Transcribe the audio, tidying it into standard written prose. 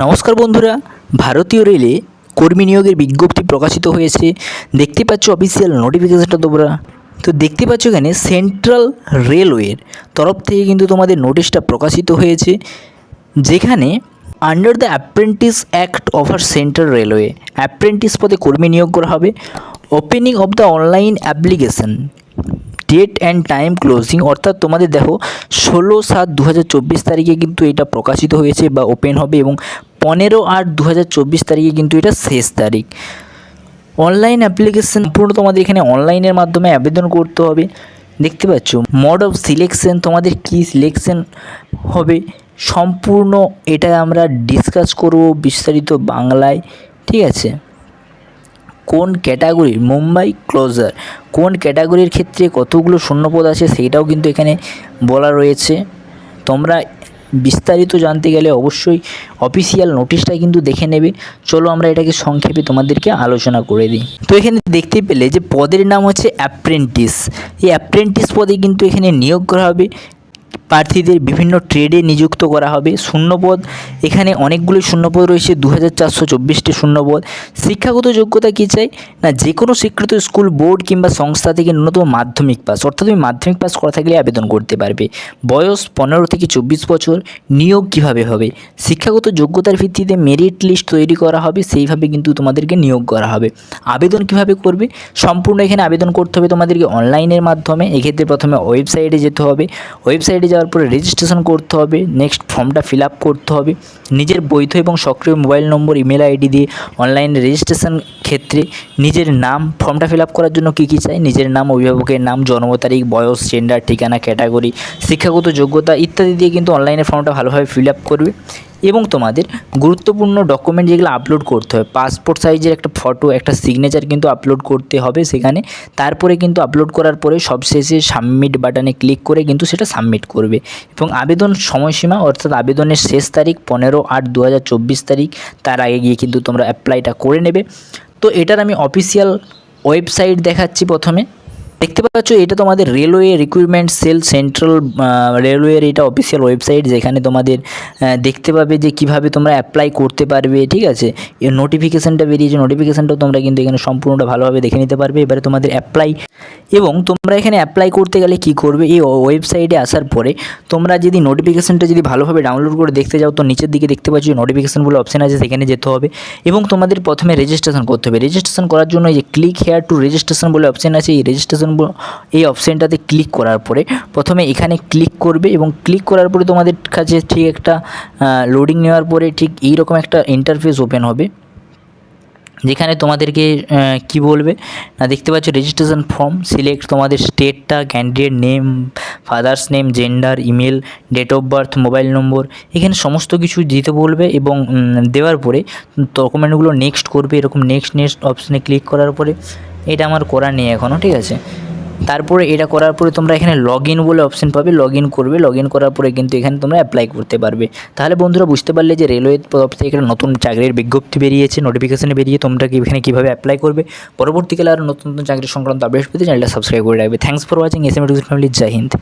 নমস্কার বন্ধুরা, ভারতীয় রেলে কর্মী নিয়োগের বিজ্ঞপ্তি প্রকাশিত হয়েছে। দেখতে পাচ্ছ অফিসিয়াল নোটিফিকেশনটা তোমরা। তো দেখতে পাচ্ছ এখানে সেন্ট্রাল রেলওয়ের তরফ থেকে কিন্তু তোমাদের নোটিশটা প্রকাশিত হয়েছে, যেখানে under the apprentice act offer central railway apprentice পদে কর্মী নিয়োগ করা হবে। Opening of the online application, date and time closing, অর্থাৎ তোমাদের দেখো 16/7/2024 তারিখে কিন্তু এটা প্রকাশিত হয়েছে বা ওপেন হবে, এবং 15/8/2024 তারিখে কিন্তু এটা শেষ তারিখ। অনলাইন অ্যাপ্লিকেশন সম্পূর্ণ তোমাদের এখানে অনলাইনের মাধ্যমে আবেদন করতে হবে। দেখতে পাচ্ছ মোড অফ সিলেকশন, তোমাদের কি সিলেকশন হবে সম্পূর্ণ এটা আমরা ডিসকাস করব বিস্তারিত বাংলায়, ঠিক আছে। কোন ক্যাটাগরির মুম্বাই ক্লোজার, কোন ক্যাটাগরির ক্ষেত্রে কতগুলো শূন্যপদ আছে সেইটাও কিন্তু এখানে বলা রয়েছে। তোমরা বিস্তারিত জানতে গেলে অবশ্যই অফিসিয়াল নোটিশটাই কিন্তু দেখে নেবে। চলো আমরা এটাকে সংক্ষেপে তোমাদেরকে আলোচনা করে দিই। তো এখানে দেখতে পেলে যে পদের নাম হচ্ছে অ্যাপ্রেন্টিস। এই অ্যাপ্রেন্টিস পদে কিন্তু এখানে নিয়োগ করা হবে। প্রার্থীদের বিভিন্ন ট্রেডে নিযুক্ত করা হবে। শূন্যপদ এখানে অনেকগুলো শূন্যপদ রয়েছে, 2424টি শূন্যপদ। শিক্ষাগত যোগ্যতা কী চাই না, যে কোনো স্বীকৃত স্কুল, বোর্ড কিংবা সংস্থা থেকে ন্যূনতম মাধ্যমিক পাস, অর্থাৎ তুমি মাধ্যমিক পাস করা থাকলে আবেদন করতে পারবে। বয়স 15 থেকে 24 বছর। নিয়োগ কিভাবে হবে, শিক্ষাগত যোগ্যতার ভিত্তিতে মেরিট লিস্ট তৈরি করা হবে, সেইভাবে কিন্তু তোমাদেরকে নিয়োগ করা হবে। আবেদন কিভাবে করবে, সম্পূর্ণ এখানে আবেদন করতে হবে তোমাদেরকে অনলাইনের মাধ্যমে। এক্ষেত্রে প্রথমে ওয়েবসাইটে যেতে হবে, ওয়েবসাইটে যাওয়ার পরে রেজিস্ট্রেশন করতে হবে। নেক্সট ফর্মটা ফিল আপ করতে হবে। নিজের বৈধ এবং সক্রিয় মোবাইল নম্বর, ইমেল আইডি দিয়ে অনলাইনে রেজিস্ট্রেশন ক্ষেত্রে নিজের নাম, ফর্মটা ফিল আপ করার জন্য কী কী চাই, নিজের নাম, অভিভাবকের নাম, জন্ম তারিখ, বয়স, জেন্ডার, ঠিকানা, ক্যাটাগরি, শিক্ষাগত যোগ্যতা ইত্যাদি দিয়ে কিন্তু অনলাইনে ফর্মটা ভালোভাবে ফিল আপ করবে। এবং তোমাদের গুরুত্বপূর্ণ ডকুমেন্ট যেগুলো আপলোড করতে হবে, পাসপোর্ট সাইজের একটা ফটো, একটা সিগনেচার কিন্তু আপলোড করতে হবে সেখানে। তারপরে কিন্তু আপলোড করার পরে সবশেষে সাবমিট বাটনে ক্লিক করে কিন্তু সেটা সাবমিট করবে। এবং আবেদন সময়সীমা, অর্থাৎ আবেদনের শেষ তারিখ 15/8/2024 তারিখ। তার আগে গিয়ে কিন্তু তোমরা অ্যাপ্লাইটা করে নেবে। তো এটার আমি অফিসিয়াল ওয়েবসাইট দেখাচ্ছি। প্রথমে দেখতে পাচ্ছ এটা তোমাদের রেলওয়ে রিক্রুটমেন্ট সেল সেন্ট্রাল রেলওয়ের এটা অফিসিয়াল ওয়েবসাইট, যেখানে তোমাদের দেখতে পাবে যে কিভাবে তোমরা অ্যাপ্লাই করতে পারবে, ঠিক আছে। এর নোটিফিকেশানটা বেরিয়েছে, নোটিফিকেশানটাও তোমরা কিন্তু এখানে সম্পূর্ণটা ভালোভাবে দেখে নিতে পারবে। এবারে তোমাদের অ্যাপ্লাই, এবং তোমরা এখানে অ্যাপ্লাই করতে গেলে কি করবে, এই ওয়েবসাইটে আসার পরে তোমরা যদি নোটিফিকেশানটা যদি ভালোভাবে ডাউনলোড করে দেখতে যাও, তো নিচের দিকে দেখতে পাচ্ছ নোটিফিকেশান বলে অপশান আছে, সেখানে যেতে হবে। এবং তোমাদের প্রথমে রেজিস্ট্রেশন করতে হবে। রেজিস্ট্রেশন করার জন্য এই যে ক্লিক হেয়ার টু রেজিস্ট্রেশন বলে অপশান আছে, এই অপশানটাতে ক্লিক করার পরে প্রথমে এখানে ক্লিক করবে, এবং ক্লিক করার পরে তোমাদের কাছে ঠিক একটা লোডিং নেওয়ার পরে ঠিক এইরকম একটা ইন্টারফেস ওপেন হবে, যেখানে তোমাদেরকে কি বলবে না, দেখতে পাচ্ছ রেজিস্ট্রেশন ফর্ম, সিলেক্ট তোমাদের স্টেটটা, candidate name, father's name, gender, email, date of birth, mobile number, এখানে সমস্ত কিছু দিতে বলবে। এবং দেওয়ার পরে ডকুমেন্টগুলো নেক্সট করবে। এরকম নেক্সট অপশানে ক্লিক করার পরে, এটা আমার করা নেই এখনও, ঠিক আছে। তারপরে এটা করার পরে তোমরা এখানে লগ ইন বলে অপশান পাবে, লগ ইন করবে। লগ ইন করার পরে কিন্তু এখানে তোমরা অ্যাপ্লাই করতে পারবে। তাহলে বন্ধুরা বুঝতে পারলে যে রেলওয়ের তরফ থেকে একটা নতুন চাকরির বিজ্ঞপ্তি বেরিয়েছে, নোটিফিকেশানে বেরিয়ে তোমরা এখানে কীভাবে অ্যাপ্লাই করবে। পরবর্তীকালে আরও নতুন নতুন চাকরি সংক্রান্ত আপডেট পেতে চ্যানেলটা সাবস্ক্রাইব করে রাখবে। Thanks for watching. SM education family. জয় হিন্দ।